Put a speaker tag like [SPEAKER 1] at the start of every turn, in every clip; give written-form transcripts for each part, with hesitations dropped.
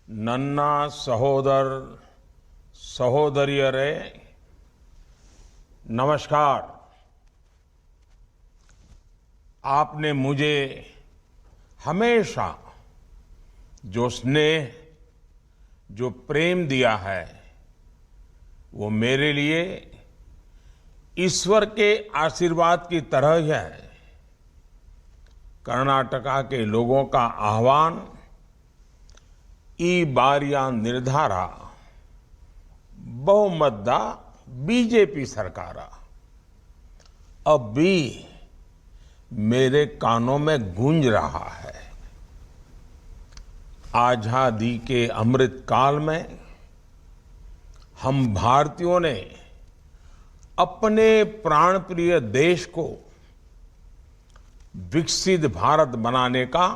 [SPEAKER 1] ನನ್ನ सहोदर सहोदरियरे नमस्कार। आपने मुझे हमेशा जो स्नेह, जो प्रेम दिया है, वो मेरे लिए ईश्वर के आशीर्वाद की तरह ही है। कर्नाटका के लोगों का आह्वान ಈ ಬಾರಿಯ ನಿರ್ಧಾರ ಬಹುಮತದ बीजेपी सरकार अब भी मेरे कानों में गूंज रहा है। आजादी के अमृत काल में हम भारतीयों ने अपने प्राणप्रिय देश को विकसित भारत बनाने का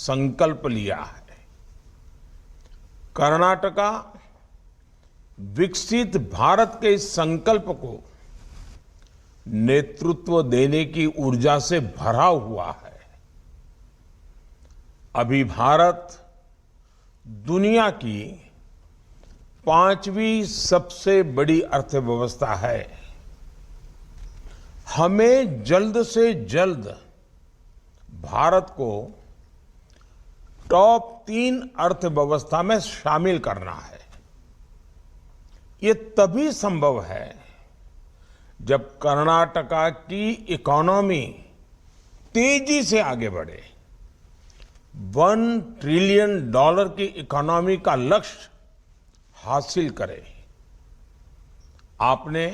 [SPEAKER 1] संकल्प लिया है। कर्नाटका विकसित भारत के इस संकल्प को नेतृत्व देने की ऊर्जा से भरा हुआ है। अभी भारत दुनिया की 5वीं सबसे बड़ी अर्थव्यवस्था है। हमें जल्द से जल्द भारत को टॉप 3 अर्थव्यवस्था में शामिल करना है। ये तभी संभव है जब कर्नाटका की इकोनॉमी तेजी से आगे बढ़े। $1 ट्रिलियन की इकोनॉमी का लक्ष्य हासिल करे। आपने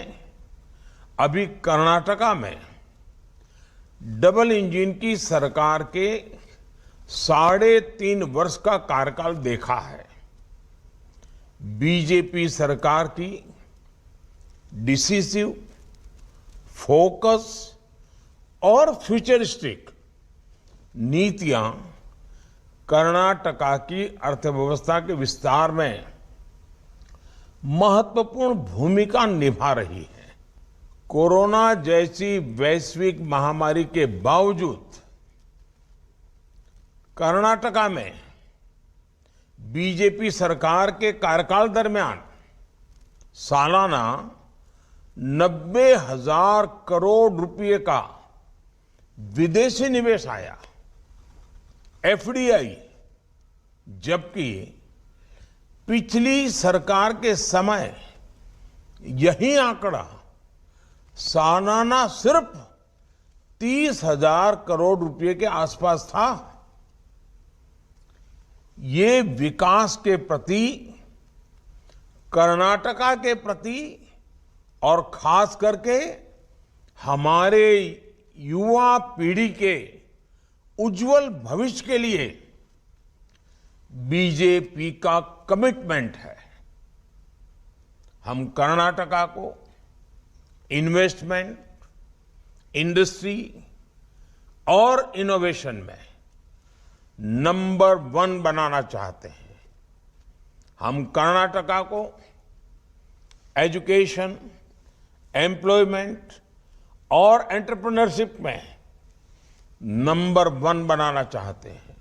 [SPEAKER 1] अभी कर्नाटका में डबल इंजन की सरकार के 3.5 वर्ष का कार्यकाल देखा है। बीजेपी सरकार की डिसिसिव, फोकस और फ्यूचरिस्टिक नीतियां कर्नाटका की अर्थव्यवस्था के विस्तार में महत्वपूर्ण भूमिका निभा रही है। कोरोना जैसी वैश्विक महामारी के बावजूद कर्नाटका में बीजेपी सरकार के कार्यकाल दरमियान सालाना 90,000 करोड़ रुपए का विदेशी निवेश आया, एफडीआई, जबकि पिछली सरकार के समय यही आंकड़ा सालाना सिर्फ 30,000 करोड़ रुपए के आसपास था। ये विकास के प्रति, कर्नाटका के प्रति और खास करके हमारे युवा पीढ़ी के उज्जवल भविष्य के लिए बीजेपी का कमिटमेंट है। हम कर्नाटका को इन्वेस्टमेंट, इंडस्ट्री और इनोवेशन में नंबर 1 बनाना चाहते हैं। हम कर्नाटका को एजुकेशन, एम्प्लॉयमेंट और एंटरप्रेन्योरशिप में नंबर 1 बनाना चाहते हैं।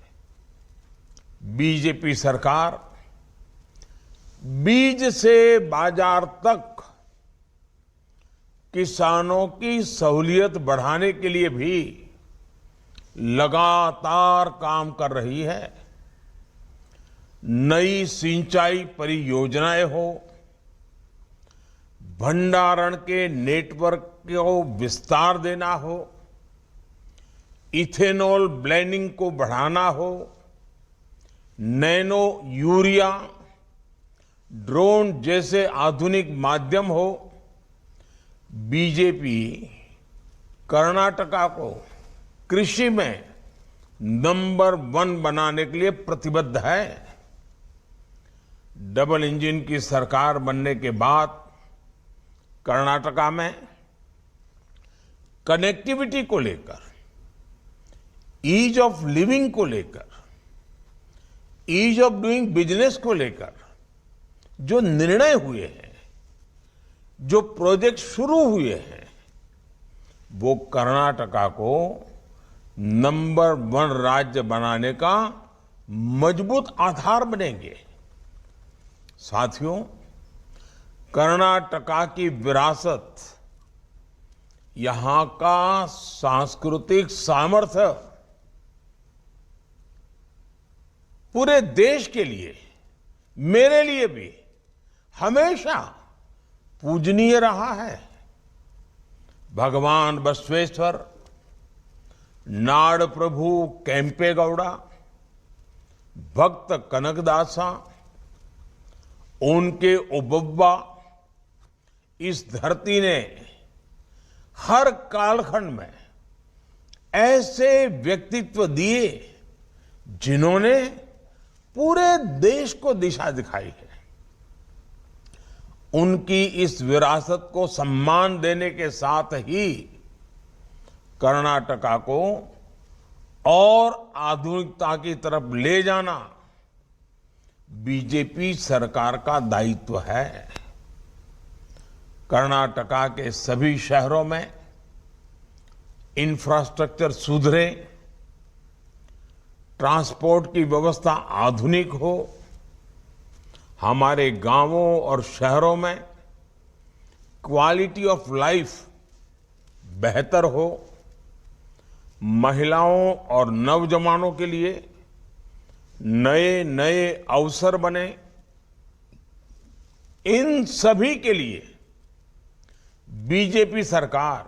[SPEAKER 1] बीजेपी सरकार बीज से बाजार तक किसानों की सहूलियत बढ़ाने के लिए भी लगातार काम कर रही है। नई सिंचाई परियोजनाएं हो, भंडारण के नेटवर्क को विस्तार देना हो, इथेनॉल ब्लेंडिंग को बढ़ाना हो, नैनो यूरिया, ड्रोन जैसे आधुनिक माध्यम हो, बीजेपी कर्नाटका को कृषि में नंबर 1 बनाने के लिए प्रतिबद्ध है। डबल इंजन की सरकार बनने के बाद कर्नाटका में कनेक्टिविटी को लेकर, ईज ऑफ लिविंग को लेकर, ईज ऑफ डूइंग बिजनेस को लेकर जो निर्णय हुए हैं, जो प्रोजेक्ट शुरू हुए हैं, वो कर्नाटका को नंबर 1 राज्य बनाने का मजबूत आधार बनेंगे। साथियों, कर्नाटका की विरासत, यहां का सांस्कृतिक सामर्थ्य पूरे देश के लिए, मेरे लिए भी हमेशा पूजनीय रहा है। भगवान बसवेश्वर, नाड़ प्रभु केम्पेगौड़ा, भक्त कनकदासा, उनके ओबव्वा, इस धरती ने हर कालखंड में ऐसे व्यक्तित्व दिए जिन्होंने पूरे देश को दिशा दिखाई है। उनकी इस विरासत को सम्मान देने के साथ ही कर्नाटका को और आधुनिकता की तरफ ले जाना बीजेपी सरकार का दायित्व है। कर्नाटका के सभी शहरों में इंफ्रास्ट्रक्चर सुधरे, ट्रांसपोर्ट की व्यवस्था आधुनिक हो, हमारे गांवों और शहरों में क्वालिटी ऑफ लाइफ बेहतर हो, महिलाओं और नौजवानों के लिए नए नए अवसर बने, इन सभी के लिए बीजेपी सरकार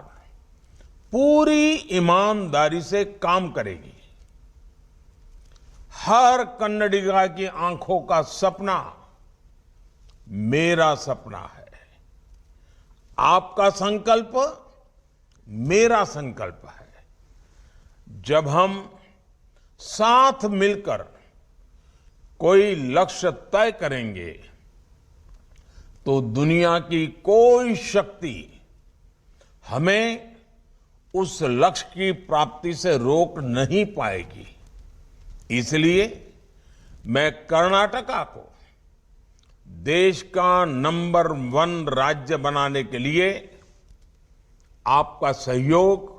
[SPEAKER 1] पूरी ईमानदारी से काम करेगी। हर कन्नडिगा की आंखों का सपना मेरा सपना है, आपका संकल्प मेरा संकल्प है। जब हम साथ मिलकर कोई लक्ष्य तय करेंगे तो दुनिया की कोई शक्ति हमें उस लक्ष्य की प्राप्ति से रोक नहीं पाएगी। इसलिए मैं कर्नाटका को देश का नंबर 1 राज्य बनाने के लिए आपका सहयोग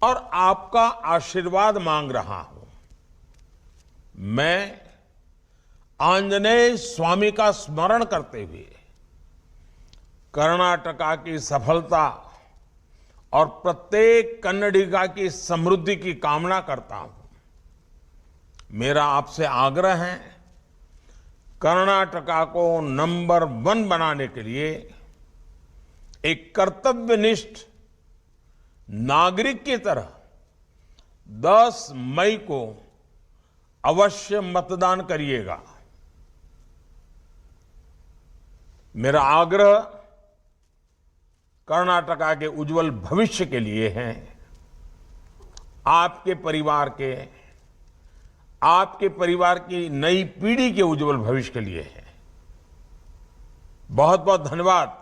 [SPEAKER 1] और आपका आशीर्वाद मांग रहा हूं। मैं आंजनेय स्वामी का स्मरण करते हुए कर्नाटका की सफलता और प्रत्येक कन्नडिगा की समृद्धि की कामना करता हूं। मेरा आपसे आग्रह है, कर्नाटका को नंबर 1 बनाने के लिए एक कर्तव्यनिष्ठ नागरिक की तरह 10 मई को अवश्य मतदान करिएगा। मेरा आग्रह कर्नाटका के उज्जवल भविष्य के लिए है, आपके परिवार की नई पीढ़ी के उज्जवल भविष्य के लिए है। बहुत बहुत धन्यवाद।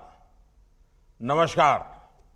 [SPEAKER 1] नमस्कार।